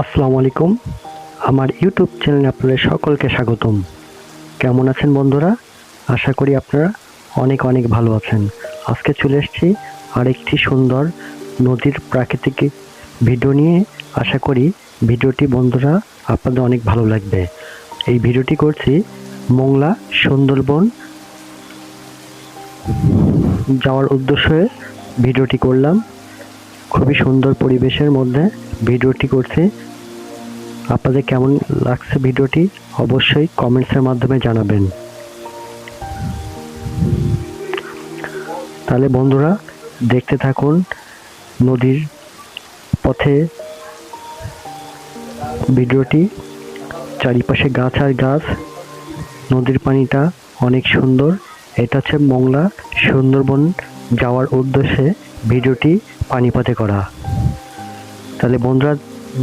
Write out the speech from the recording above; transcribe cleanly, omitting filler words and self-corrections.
আসসালামু আলাইকুম। আমার ইউটিউব চ্যানেলে আপনাদের সকলকে স্বাগতম। কেমন আছেন বন্ধুরা? আশা করি আপনারা অনেক অনেক ভালো আছেন। আজকে চলে এসেছি আরেকটি সুন্দর নদীর প্রাকৃতিক ভিডিও নিয়ে। আশা করি ভিডিওটি বন্ধুরা আপনাদের অনেক ভালো লাগবে। এই ভিডিওটি করছি মোংলা সুন্দরবন যাওয়ার উদ্দেশ্যে ভিডিওটি করলাম। খুবই সুন্দর পরিবেশের মধ্যে ভিডিওটি করছি। আপনাদের কেমন লাগছে ভিডিওটি অবশ্যই কমেন্টসের মাধ্যমে জানাবেন। তাহলে বন্ধুরা দেখতে থাকুন নদীর পথে ভিডিওটি। চারিপাশে গাছ আর গাছ, নদীর পানিটা অনেক সুন্দর। এটা হচ্ছে মোংলা সুন্দরবন যাওয়ার উদ্দেশ্যে ভিডিওটি পানিপথে করা। তাহলে বন্ধুরা